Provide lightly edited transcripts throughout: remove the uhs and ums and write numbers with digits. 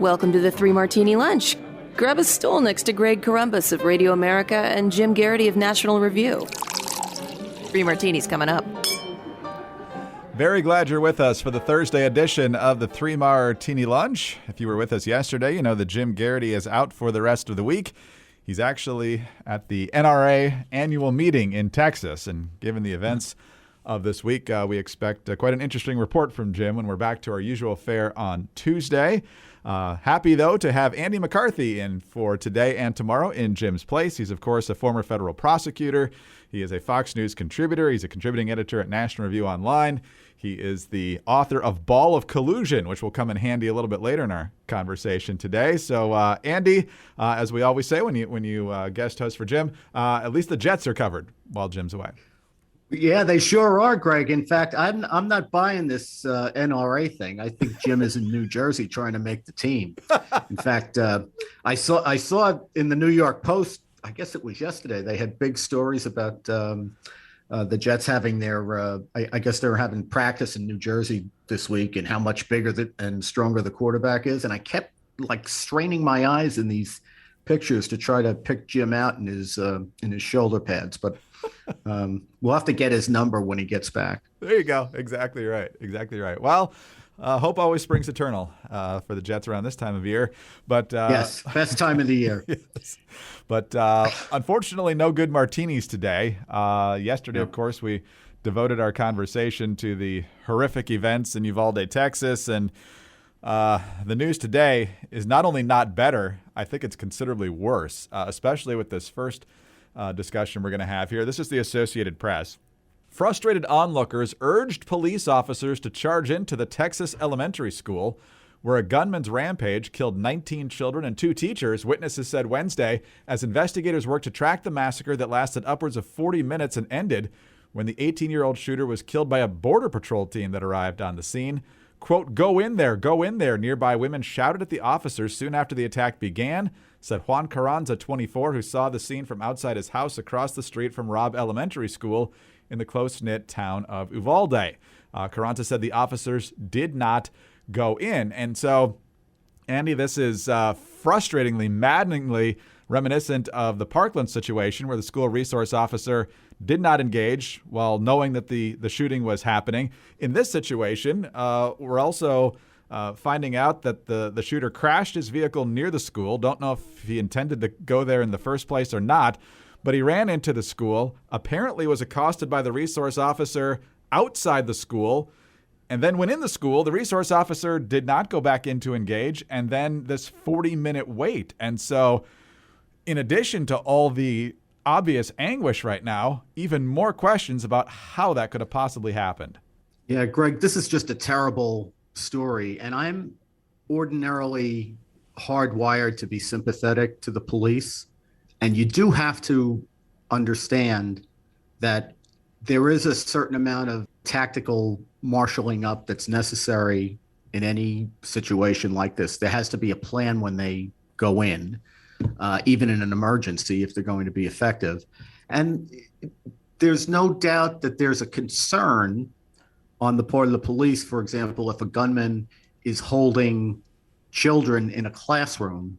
Welcome to the Three Martini Lunch. Grab a stool next to Greg Columbus of Radio America and Jim Garrity of National Review. Three Martinis coming up. Very glad you're with us for the Thursday edition of the Three Martini Lunch. If you were with us yesterday, you know that Jim Garrity is out for the rest of the week. He's actually at the NRA annual meeting in Texas, and given the events of this week, we expect quite an interesting report from Jim when we're back to our usual fare on Tuesday. Happy, though, to have Andy McCarthy in for today and tomorrow in Jim's place. He's, of course, a former federal prosecutor. He is a Fox News contributor. He's a contributing editor at National Review Online. He is the author of Ball of Collusion, which will come in handy a little bit later in our conversation today. So, Andy, as we always say when you guest host for Jim, at least the Jets are covered while Jim's away. Yeah, they sure are, Greg. In fact, I'm not buying this NRA thing. I think Jim is in New Jersey trying to make the team. In fact, I saw in the New York Post, I guess it was yesterday, they had big stories about the Jets having their, I guess they were having practice in New Jersey this week and how much bigger and stronger the quarterback is. And I kept like straining my eyes in these pictures to try to pick Jim out in his shoulder pads. But we'll have to get his number when he gets back. There you go. Exactly right. Well, hope always springs eternal for the Jets around this time of year. But yes, best time of the year. Yes. But unfortunately, no good martinis today. Yesterday, of course, we devoted our conversation to the horrific events in Uvalde, Texas. And the news today is not only not better, I think it's considerably worse, especially with this first discussion we're going to have here. This is the Associated Press. Frustrated onlookers urged police officers to charge into the Texas elementary school where a gunman's rampage killed 19 children and 2 teachers, witnesses said Wednesday, as investigators worked to track the massacre that lasted upwards of 40 minutes and ended when the 18-year-old shooter was killed by a Border Patrol team that arrived on the scene. Quote, go in there, nearby women shouted at the officers soon after the attack began, said Juan Carranza, 24, who saw the scene from outside his house across the street from Robb Elementary School in the close-knit town of Uvalde. Carranza said the officers did not go in. And so, Andy, this is frustratingly, maddeningly reminiscent of the Parkland situation where the school resource officer did not engage while knowing that the shooting was happening. In this situation, we're also finding out that the shooter crashed his vehicle near the school. Don't know if he intended to go there in the first place or not, but he ran into the school, apparently was accosted by the resource officer outside the school, and then when in the school, the resource officer did not go back in to engage, and then this 40-minute wait. And so in addition to all the obvious anguish right now, even more questions about how that could have possibly happened. Yeah, Greg, this is just a terrible story, and I'm ordinarily hardwired to be sympathetic to the police. And you do have to understand that there is a certain amount of tactical marshaling up that's necessary in any situation like this. There has to be a plan when they go in, even in an emergency, if they're going to be effective. And there's no doubt that there's a concern on the part of the police, for example, if a gunman is holding children in a classroom,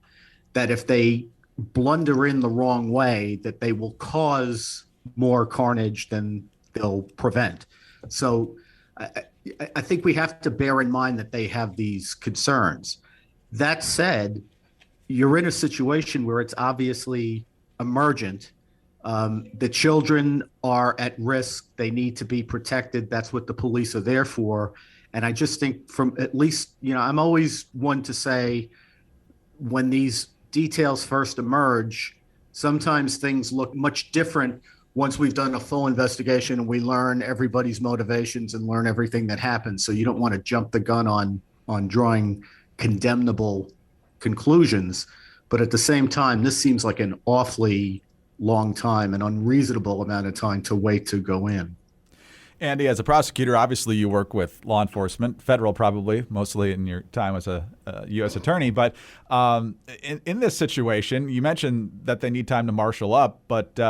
that if they blunder in the wrong way, that they will cause more carnage than they'll prevent. So I think we have to bear in mind that they have these concerns. That said, you're in a situation where it's obviously emergent. The children are at risk. They need to be protected. That's what the police are there for. And I just think from at least, I'm always one to say when these details first emerge, sometimes things look much different once we've done a full investigation and we learn everybody's motivations and learn everything that happens. So you don't want to jump the gun on drawing condemnable conclusions. But at the same time, this seems like an awfully long time, an unreasonable amount of time to wait to go in. Andy, as a prosecutor, obviously you work with law enforcement, federal probably, mostly in your time as a U.S. attorney. But in this situation, you mentioned that they need time to marshal up. But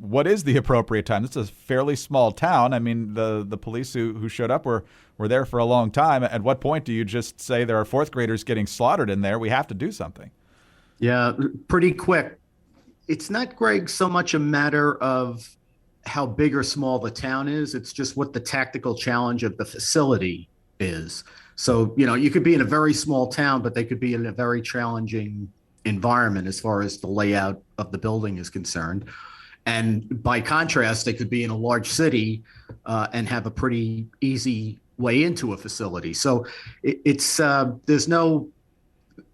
what is the appropriate time? This is a fairly small town. I mean, the police who showed up were there for a long time. At what point do you just say there are fourth graders getting slaughtered in there? We have to do something. Yeah, pretty quick. It's not, Greg, so much a matter of how big or small the town is. It's just what the tactical challenge of the facility is. So, you could be in a very small town, but they could be in a very challenging environment as far as the layout of the building is concerned. And by contrast, they could be in a large city and have a pretty easy way into a facility. So it's there's no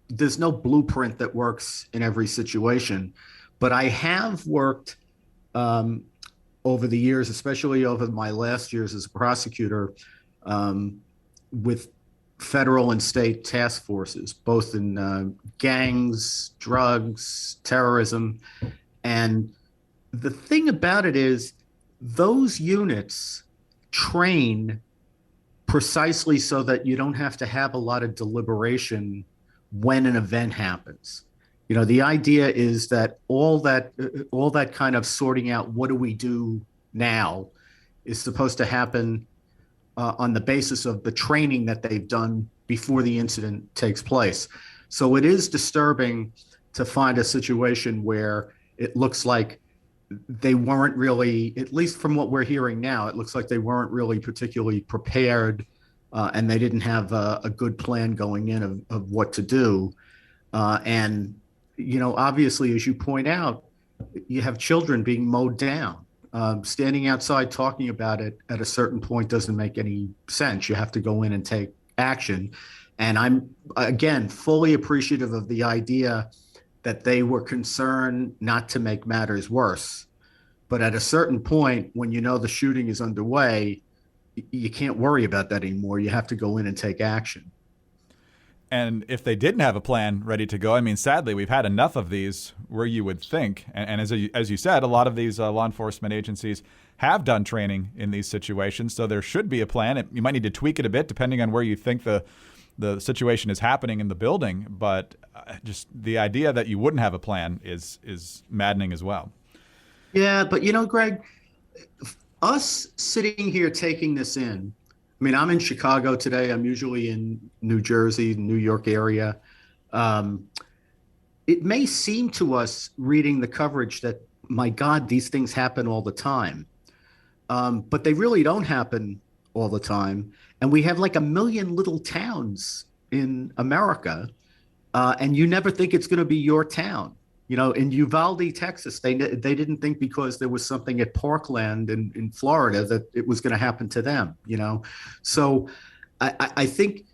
blueprint that works in every situation. But I have worked over the years, especially over my last years as a prosecutor, with federal and state task forces, both in gangs, drugs, terrorism. And the thing about it is those units train precisely so that you don't have to have a lot of deliberation when an event happens. The idea is that all that kind of sorting out, what do we do now, is supposed to happen on the basis of the training that they've done before the incident takes place. So it is disturbing to find a situation where it looks like they weren't really, at least from what we're hearing now, it looks like they weren't really particularly prepared and they didn't have a good plan going in of what to do. And, obviously, as you point out, you have children being mowed down. Standing outside talking about it at a certain point doesn't make any sense. You have to go in and take action. And I'm, again, fully appreciative of the idea that they were concerned not to make matters worse. But at a certain point, when the shooting is underway, you can't worry about that anymore. You have to go in and take action. And if they didn't have a plan ready to go, I mean, sadly, we've had enough of these where you would think, and as you said, a lot of these law enforcement agencies have done training in these situations, so there should be a plan. You might need to tweak it a bit depending on where you think the situation is happening in the building, but just the idea that you wouldn't have a plan is maddening as well. Yeah, but Greg, us sitting here taking this in, I mean, I'm in Chicago today. I'm usually in New Jersey, New York area. It may seem to us reading the coverage that, my God, these things happen all the time. But they really don't happen all the time. And we have like 1 million little towns in America, and you never think it's going to be your town. In Uvalde, Texas, they didn't think because there was something at Parkland in Florida that it was going to happen to them. So I think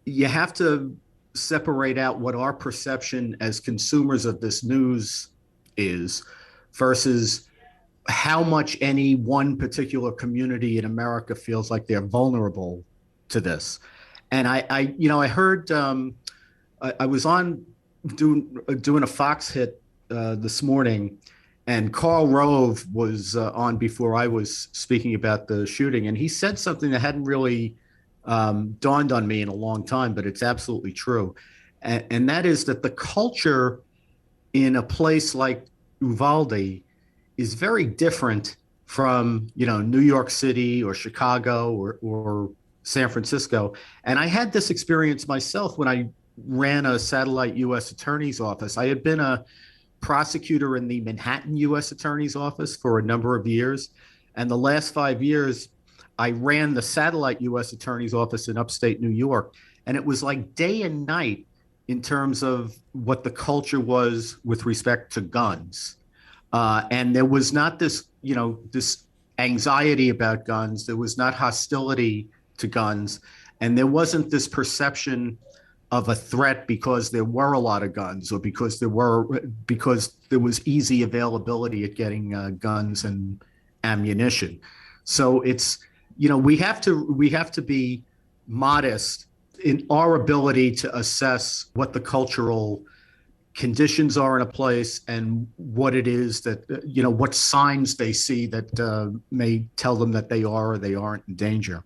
you have to separate out what our perception as consumers of this news is versus how much any one particular community in America feels like they're vulnerable to this. And I heard I was on doing a Fox hit this morning, and Karl Rove was on before I was speaking about the shooting, and he said something that hadn't really dawned on me in a long time, but it's absolutely true. And that is that the culture in a place like Uvalde is very different from, New York City or Chicago or San Francisco. And I had this experience myself when I ran a satellite U.S. attorney's office. I had been a prosecutor in the Manhattan U.S. attorney's office for a number of years. And the last 5 years, I ran the satellite U.S. attorney's office in upstate New York. And it was like day and night in terms of what the culture was with respect to guns. And there was not this, this anxiety about guns. There was not hostility to guns. And there wasn't this perception of a threat because there were a lot of guns or because there was easy availability at getting guns and ammunition. So it's, we have to be modest in our ability to assess what the cultural conditions are in a place and what it is that, what signs they see that may tell them that they are or they aren't in danger.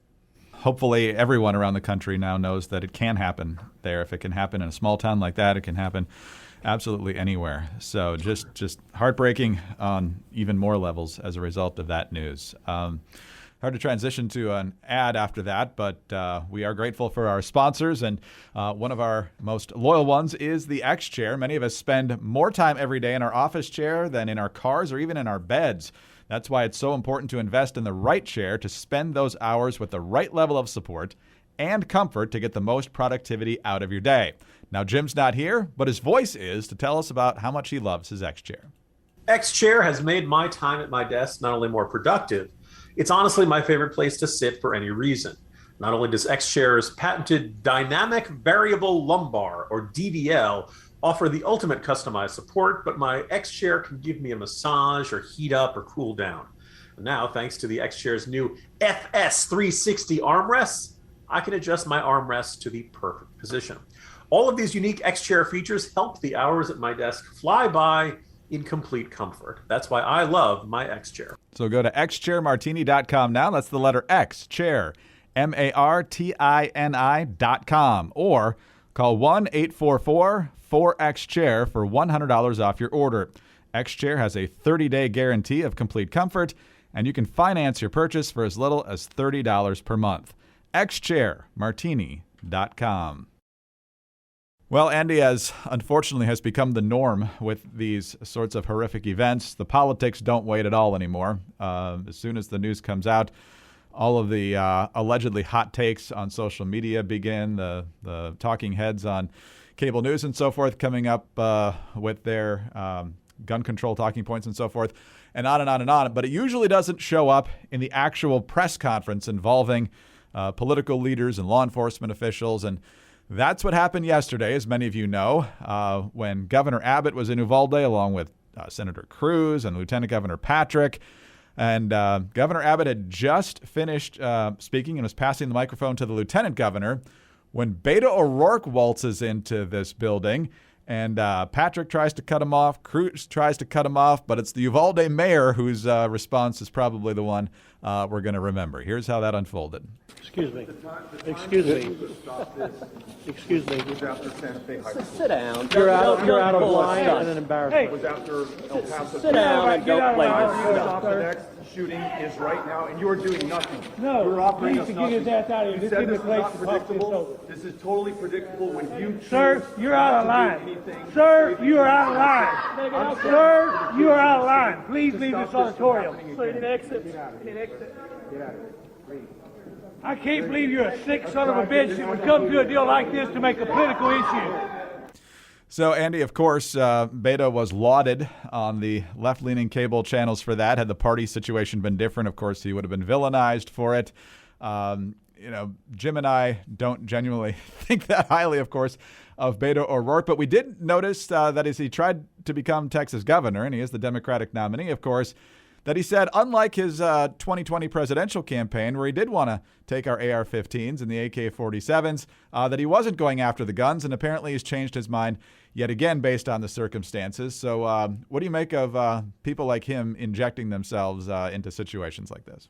Hopefully everyone around the country now knows that it can happen there. If it can happen in a small town like that, it can happen absolutely anywhere. So just heartbreaking on even more levels as a result of that news. Hard to transition to an ad after that, but we are grateful for our sponsors, and one of our most loyal ones is the XChair. Many of us spend more time every day in our office chair than in our cars or even in our beds. That's why it's so important to invest in the right chair to spend those hours with the right level of support and comfort to get the most productivity out of your day. Now, Jim's not here, but his voice is to tell us about how much he loves his XChair. XChair has made my time at my desk not only more productive, it's honestly my favorite place to sit for any reason. Not only does XChair's patented dynamic variable lumbar, or DVL, offer the ultimate customized support, but my XChair can give me a massage or heat up or cool down. And now, thanks to the XChair's new FS360 armrests, I can adjust my armrests to the perfect position. All of these unique XChair features help the hours at my desk fly by in complete comfort. That's why I love my XChair. So go to xchairmartini.com now. That's the letter X, chair, MARTINI.com, or call 1-844-4XChair for $100 off your order. XChair has a 30-day guarantee of complete comfort, and you can finance your purchase for as little as $30 per month. xchairmartini.com. Well, Andy, as unfortunately has become the norm with these sorts of horrific events, the politics don't wait at all anymore. As soon as the news comes out, all of the allegedly hot takes on social media begin, the talking heads on cable news and so forth coming up with their gun control talking points and so forth, and on and on and on. But it usually doesn't show up in the actual press conference involving political leaders and law enforcement officials. And that's what happened yesterday, as many of you know, when Governor Abbott was in Uvalde along with Senator Cruz and Lieutenant Governor Patrick. And Governor Abbott had just finished speaking and was passing the microphone to the lieutenant governor when Beto O'Rourke waltzes into this building. And Patrick tries to cut him off. Cruz tries to cut him off. But it's the Uvalde mayor whose response is probably the one we're going to remember. Here's how that unfolded. Excuse me. Excuse me. Excuse me. Sit down. You're out of line and an embarrassment. Was after El Paso. Sit down and don't blame yourself. The next shooting is right now, and you are doing nothing. No, you're operating he needs to get his ass out of here. You This said is this the is place not to talk this predictable. over. This is totally predictable when you Sir, choose you're out of not to line. do anything. Sir, you are out of line. Sir, you are out of line. Please leave this auditorium. So you need to exit. I can't believe you're a sick son of a bitch that would come to a deal like this to make a political issue. So, Andy, of course, Beto was lauded on the left-leaning cable channels for that. Had the party situation been different, of course, he would have been villainized for it. Jim and I don't genuinely think that highly, of course, of Beto O'Rourke, but we did notice that as he tried to become Texas governor, and he is the Democratic nominee, of course, that he said, unlike his 2020 presidential campaign, where he did want to take our AR-15s and the AK-47s, that he wasn't going after the guns, and apparently he's changed his mind yet again based on the circumstances. So what do you make of people like him injecting themselves into situations like this?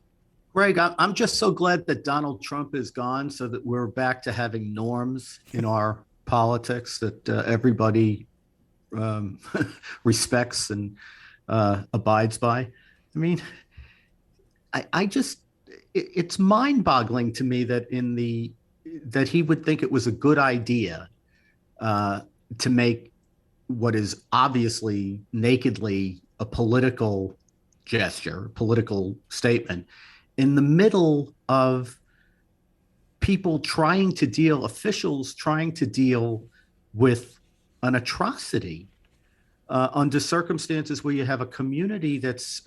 Greg, I'm just so glad that Donald Trump is gone so that we're back to having norms in our politics that everybody respects and abides by. I mean, it's mind-boggling to me that that he would think it was a good idea to make what is obviously nakedly a political gesture, political statement, in the middle of officials trying to deal with an atrocity. Under circumstances where you have a community that's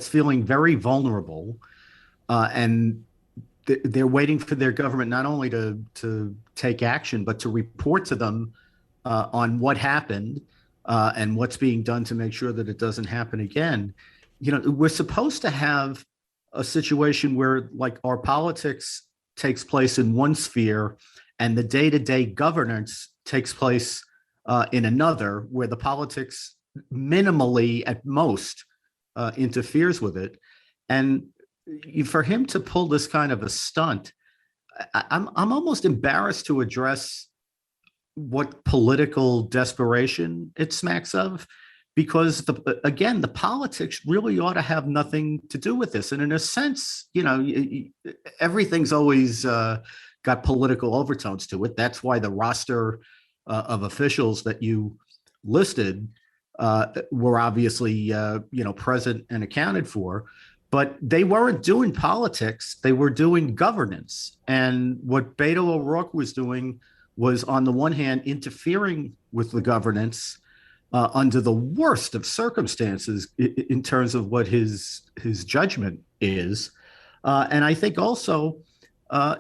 feeling very vulnerable, and they're waiting for their government not only to take action, but to report to them on what happened and what's being done to make sure that it doesn't happen again. You know, we're supposed to have a situation where, like, our politics takes place in one sphere and the day-to-day governance takes place in another, where the politics minimally at most interferes with it. And for him to pull this kind of a stunt, I'm almost embarrassed to address what political desperation it smacks of, because the politics really ought to have nothing to do with this. And in a sense, everything's always got political overtones to it. That's why the roster of officials that you listed were obviously present and accounted for, but they weren't doing politics. They were doing governance. And what Beto O'Rourke was doing was, on the one hand, interfering with the governance under the worst of circumstances in terms of what his judgment is. And I think also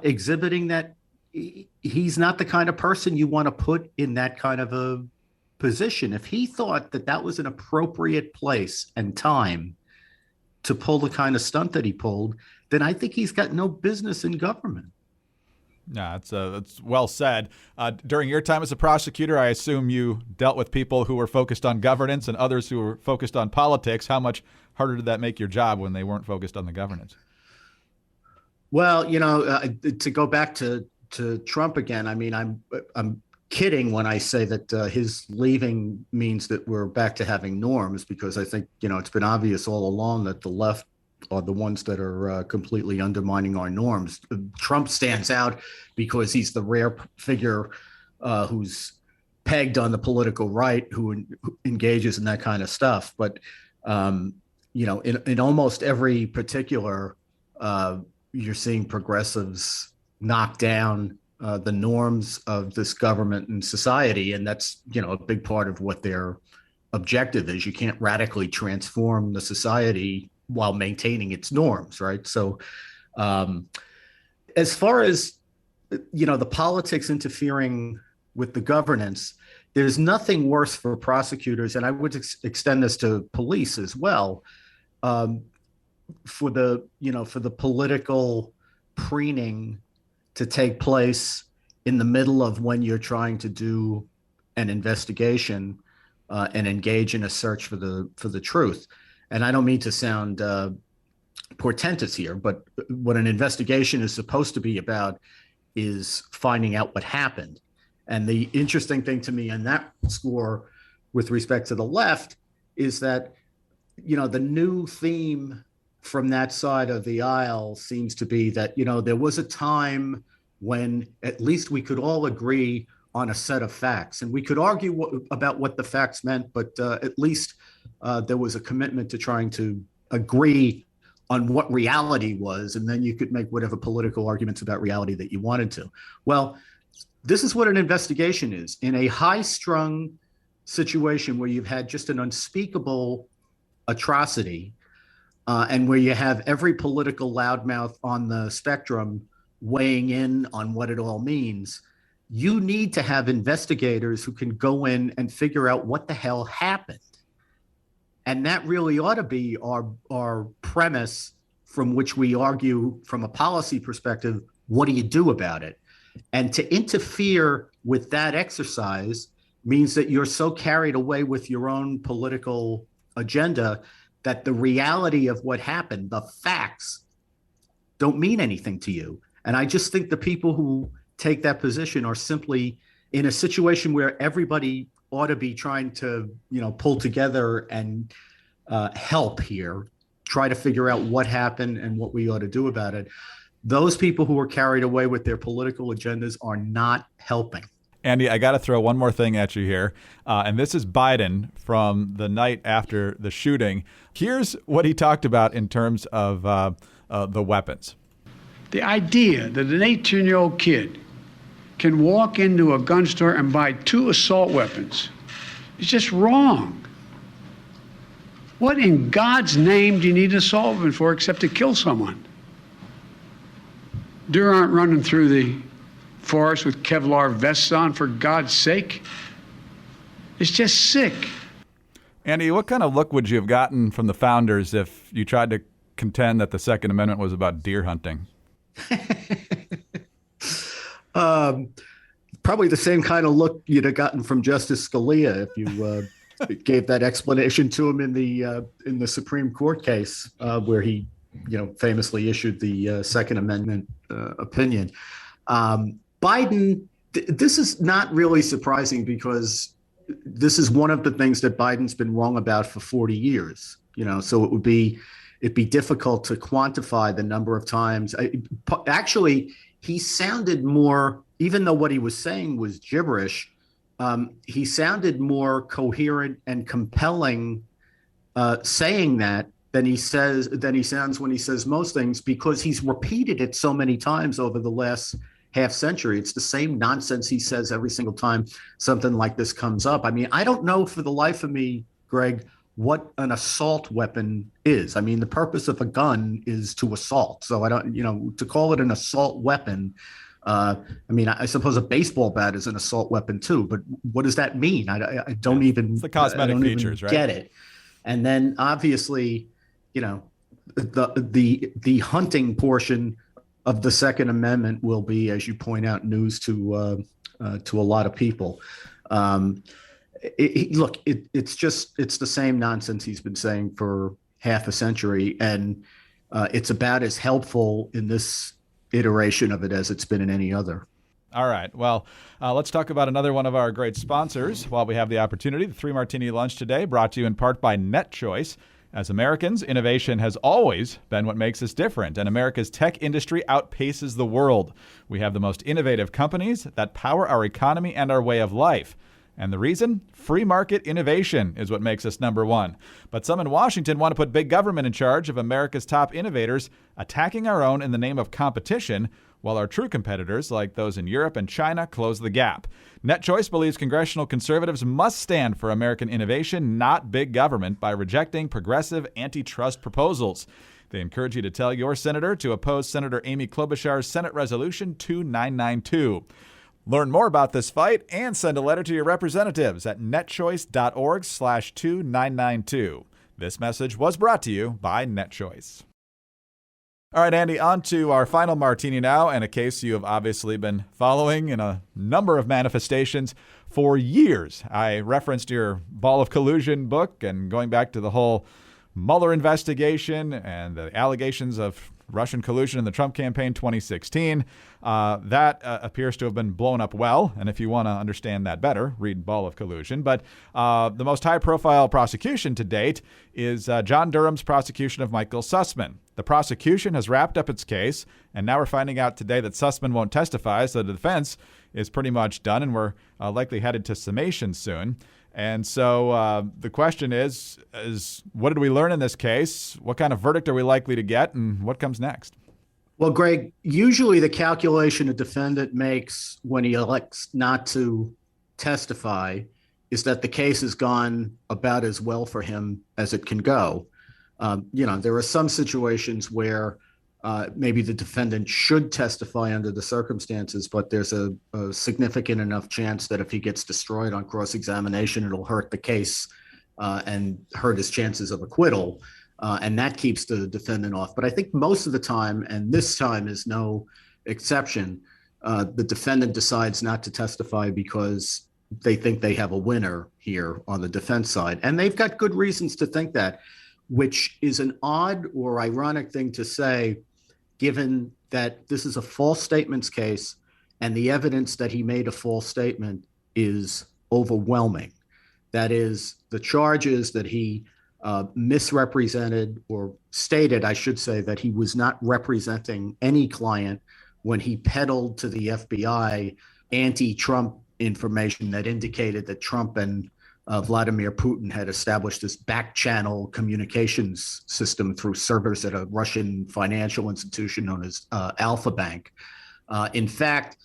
exhibiting that he's not the kind of person you want to put in that kind of a position. If he thought that that was an appropriate place and time to pull the kind of stunt that he pulled, then I think he's got no business in government. No, it's well said. During your time as a prosecutor, I assume you dealt with people who were focused on governance and others who were focused on politics. How much harder did that make your job when they weren't focused on the governance? Well, to go back to Trump again, I mean, I'm kidding when I say that his leaving means that we're back to having norms, because I think, it's been obvious all along that the left are the ones that are completely undermining our norms. Trump stands out because he's the rare figure who's pegged on the political right, who engages in that kind of stuff. But, in almost every particular, you're seeing progressives knock down the norms of this government and society. And that's, a big part of what their objective is. You can't radically transform the society while maintaining its norms, right? So as far as, the politics interfering with the governance, there's nothing worse for prosecutors, and I would extend this to police as well, for the political preening to take place in the middle of when you're trying to do an investigation and engage in a search for the truth. And I don't mean to sound portentous here, but what an investigation is supposed to be about is finding out what happened. And the interesting thing to me on that score with respect to the left is that, the new theme from that side of the aisle seems to be that, there was a time when at least we could all agree on a set of facts, and we could argue about what the facts meant, but at least there was a commitment to trying to agree on what reality was, and then you could make whatever political arguments about reality that you wanted to. Well, this is what an investigation is. In a high-strung situation where you've had just an unspeakable atrocity, and where you have every political loudmouth on the spectrum weighing in on what it all means, you need to have investigators who can go in and figure out what the hell happened. And that really ought to be our premise from which we argue from a policy perspective, what do you do about it? And to interfere with that exercise means that you're so carried away with your own political agenda that the reality of what happened, the facts, don't mean anything to you. And I just think the people who take that position are simply in a situation where everybody ought to be trying to, pull together and help here, try to figure out what happened and what we ought to do about it. Those people who are carried away with their political agendas are not helping. Andy, I got to throw one more thing at you here. And this is Biden from the night after the shooting. Here's what he talked about in terms of the weapons. The idea that an 18-year-old kid can walk into a gun store and buy 2 assault weapons is just wrong. What in God's name do you need an assault weapon for except to kill someone? Deer aren't running through the forest with Kevlar vests on, for God's sake. It's just sick. Andy, what kind of look would you have gotten from the founders if you tried to contend that the Second Amendment was about deer hunting? Probably the same kind of look you'd have gotten from Justice Scalia if you gave that explanation to him in the Supreme Court case where he, famously issued the Second Amendment opinion. Biden This is not really surprising because this is one of the things that Biden's been wrong about for 40 years. So it'd be difficult to quantify the number of times. Actually, he sounded more, even though what he was saying was gibberish, he sounded more coherent and compelling saying that than he sounds when he says most things, because he's repeated it so many times over the last half century. It's the same nonsense he says every single time something like this comes up. I mean, I don't know for the life of me, Greg, what an assault weapon is. I mean, the purpose of a gun is to assault. So I don't, to call it an assault weapon. I mean, I suppose a baseball bat is an assault weapon too, but what does that mean? I don't even. It's the cosmetic features, right? Get it. And then obviously, the hunting portion of the Second Amendment will be, as you point out, news to a lot of people. It's the same nonsense he's been saying for half a century, and it's about as helpful in this iteration of it as it's been in any other. All right. Well, let's talk about another one of our great sponsors while we have the opportunity. The 3 Martini Lunch today, brought to you in part by NetChoice. As Americans, innovation has always been what makes us different, and America's tech industry outpaces the world. We have the most innovative companies that power our economy and our way of life. And the reason? Free market innovation is what makes us number one. But some in Washington want to put big government in charge of America's top innovators, attacking our own in the name of competition, while our true competitors, like those in Europe and China, close the gap. NetChoice believes congressional conservatives must stand for American innovation, not big government, by rejecting progressive antitrust proposals. They encourage you to tell your senator to oppose Senator Amy Klobuchar's Senate Resolution 2992. Learn more about this fight and send a letter to your representatives at netchoice.org/2992. This message was brought to you by NetChoice. All right, Andy, on to our final martini now, and a case you have obviously been following in a number of manifestations for years. I referenced your Ball of Collusion book, and going back to the whole Mueller investigation and the allegations of Russian collusion in the Trump campaign 2016. That appears to have been blown up well. And if you want to understand that better, read Ball of Collusion. But the most high-profile prosecution to date is John Durham's prosecution of Michael Sussmann. The prosecution has wrapped up its case, and now we're finding out today that Sussmann won't testify, so the defense is pretty much done, and we're likely headed to summation soon. And so the question is what did we learn in this case? What kind of verdict are we likely to get, and what comes next? Well, Greg, usually the calculation a defendant makes when he elects not to testify is that the case has gone about as well for him as it can go. There are some situations where maybe the defendant should testify under the circumstances, but there's a significant enough chance that if he gets destroyed on cross-examination, it'll hurt the case and hurt his chances of acquittal. And that keeps the defendant off. But I think most of the time, and this time is no exception, the defendant decides not to testify because they think they have a winner here on the defense side. And they've got good reasons to think that, which is an odd or ironic thing to say, given that this is a false statements case and the evidence that he made a false statement is overwhelming. That is, the charges that he misrepresented, or stated, I should say, that he was not representing any client when he peddled to the FBI anti-Trump information that indicated that Trump and Vladimir Putin had established this back-channel communications system through servers at a Russian financial institution known as Alpha Bank. In fact,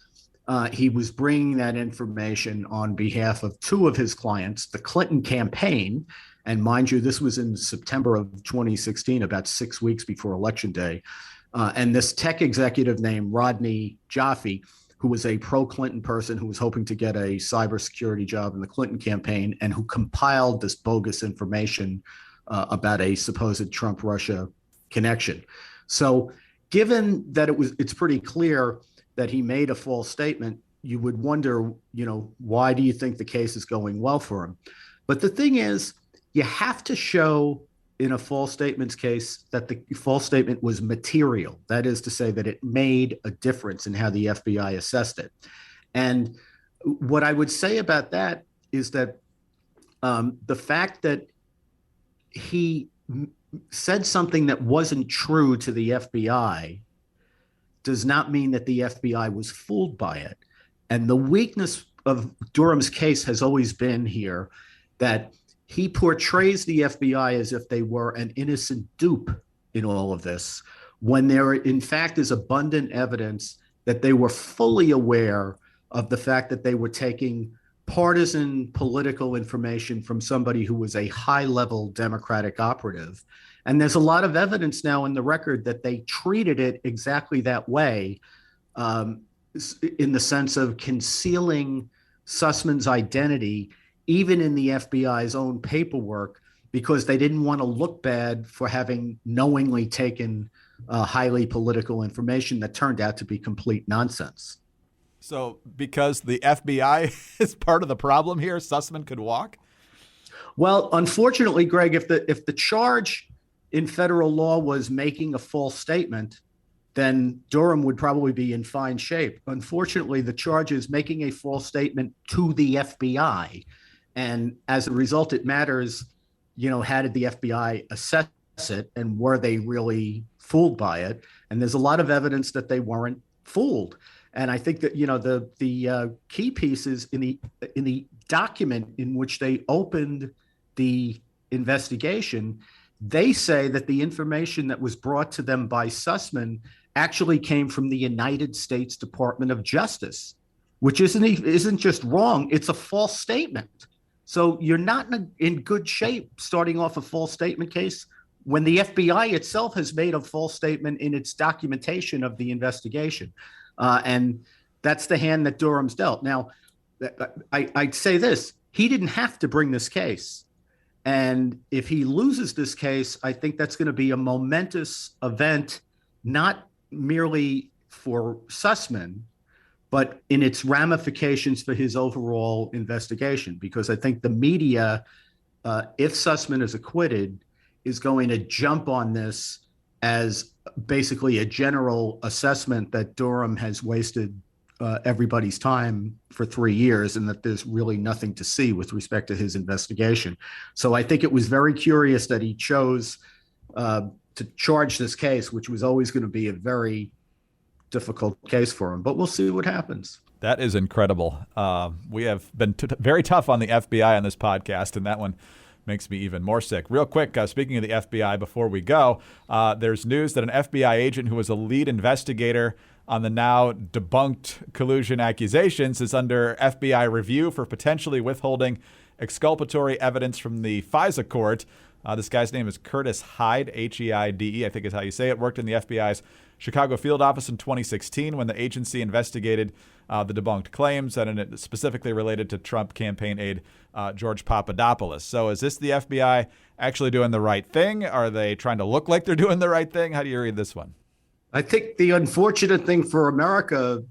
he was bringing that information on behalf of two of his clients, the Clinton campaign. And mind you, this was in September of 2016, about 6 weeks before Election Day. And this tech executive named Rodney Jaffe, who was a pro-Clinton person who was hoping to get a cybersecurity job in the Clinton campaign, and who compiled this bogus information about a supposed Trump-Russia connection. So given that it's pretty clear that he made a false statement, you would wonder, why do you think the case is going well for him? But the thing is, you have to show in a false statements case that the false statement was material. That is to say that it made a difference in how the FBI assessed it. And what I would say about that is that the fact that he said something that wasn't true to the FBI does not mean that the FBI was fooled by it. And the weakness of Durham's case has always been here that he portrays the FBI as if they were an innocent dupe in all of this, when there in fact is abundant evidence that they were fully aware of the fact that they were taking partisan political information from somebody who was a high-level Democratic operative. And there's a lot of evidence now in the record that they treated it exactly that way, in the sense of concealing Sussmann's identity, even in the FBI's own paperwork, because they didn't want to look bad for having knowingly taken highly political information that turned out to be complete nonsense. So because the FBI is part of the problem here, Sussmann could walk? Well, unfortunately, Greg, if the charge in federal law was making a false statement, then Durham would probably be in fine shape. Unfortunately, the charge is making a false statement to the FBI. And as a result, it matters, how did the FBI assess it and were they really fooled by it? And there's a lot of evidence that they weren't fooled. And I think that, the key piece is in the document in which they opened the investigation, they say that the information that was brought to them by Sussmann actually came from the United States Department of Justice, which isn't just wrong, it's a false statement. So you're not in good shape starting off a false statement case when the FBI itself has made a false statement in its documentation of the investigation. And that's the hand that Durham's dealt. Now, I'd say this, he didn't have to bring this case. And if he loses this case, I think that's going to be a momentous event, not merely for Sussmann, but in its ramifications for his overall investigation. Because I think the media, if Sussmann is acquitted, is going to jump on this as basically a general assessment that Durham has wasted everybody's time for 3 years and that there's really nothing to see with respect to his investigation. So I think it was very curious that he chose to charge this case, which was always going to be a very difficult case for him. But we'll see what happens. That is incredible. We have been very tough on the FBI on this podcast, and that one makes me even more sick. Real quick, speaking of the FBI, before we go, there's news that an FBI agent who was a lead investigator on the now debunked collusion accusations is under FBI review for potentially withholding exculpatory evidence from the FISA court. This guy's name is Curtis Hyde, H-E-I-D-E, I think is how you say it. Worked in the FBI's Chicago field office in 2016 when the agency investigated the debunked claims, and it specifically related to Trump campaign aide George Papadopoulos. So is this the FBI actually doing the right thing? Are they trying to look like they're doing the right thing? How do you read this one? I think the unfortunate thing for America,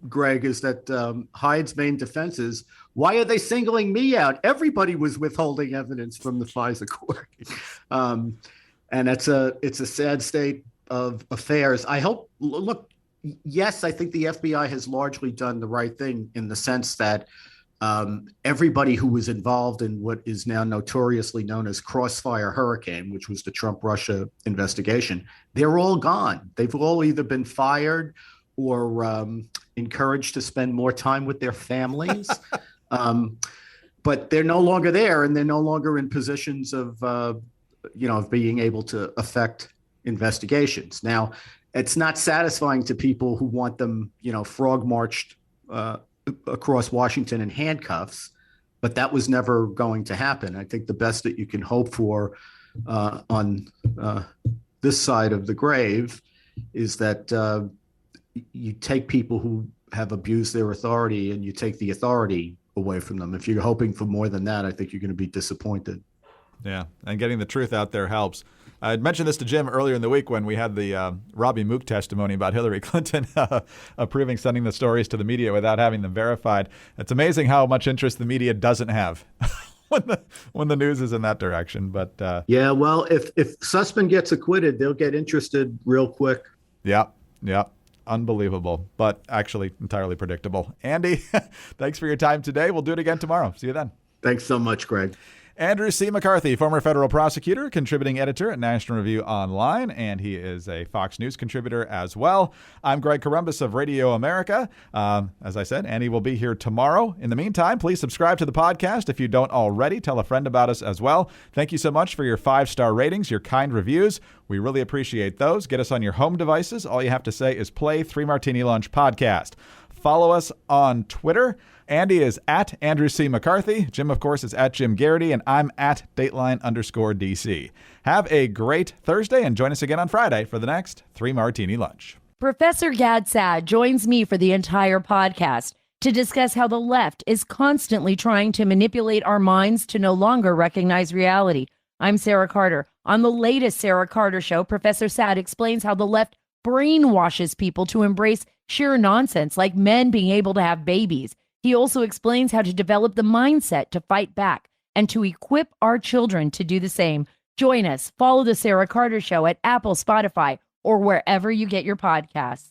Greg, is that Hyde's main defense is, why are they singling me out? Everybody was withholding evidence from the FISA court. And it's a sad state of affairs. I hope, look, yes, I think the FBI has largely done the right thing in the sense that everybody who was involved in what is now notoriously known as Crossfire Hurricane, which was the Trump-Russia investigation, they're all gone. They've all either been fired or encouraged to spend more time with their families. But they're no longer there, and they're no longer in positions of, of being able to affect investigations. Now, it's not satisfying to people who want them, frog marched across Washington in handcuffs, but that was never going to happen. I think the best that you can hope for on this side of the grave is that you take people who have abused their authority and you take the authority away from them. If you're hoping for more than that, I think you're going to be disappointed. Yeah, and getting the truth out there helps. I mentioned this to Jim earlier in the week when we had the Robbie Mook testimony about Hillary Clinton approving sending the stories to the media without having them verified. It's amazing how much interest the media doesn't have when the news is in that direction. But yeah, well, if Sussmann gets acquitted, they'll get interested real quick. Yeah. unbelievable, but actually entirely predictable. Andy, thanks for your time today. We'll do it again tomorrow. See you then. Thanks so much, Greg. Andrew C. McCarthy, former federal prosecutor, contributing editor at National Review Online, and he is a Fox News contributor as well. I'm Greg Corumbus of Radio America. As I said, Andy will be here tomorrow. In the meantime, please subscribe to the podcast if you don't already. Tell a friend about us as well. Thank you so much for your 5-star ratings, your kind reviews. We really appreciate those. Get us on your home devices. All you have to say is play 3 Martini Lunch Podcast. Follow us on Twitter. Andy is at Andrew C. McCarthy. Jim, of course, is at Jim Garrity, and I'm at Dateline_DC. Have a great Thursday, and join us again on Friday for the next 3 Martini Lunch. Professor Gad Saad joins me for the entire podcast to discuss how the left is constantly trying to manipulate our minds to no longer recognize reality. I'm Sarah Carter. On the latest Sarah Carter Show, Professor Saad explains how the left brainwashes people to embrace sheer nonsense, like men being able to have babies. He also explains how to develop the mindset to fight back and to equip our children to do the same. Join us. Follow the Sarah Carter Show at Apple, Spotify, or wherever you get your podcasts.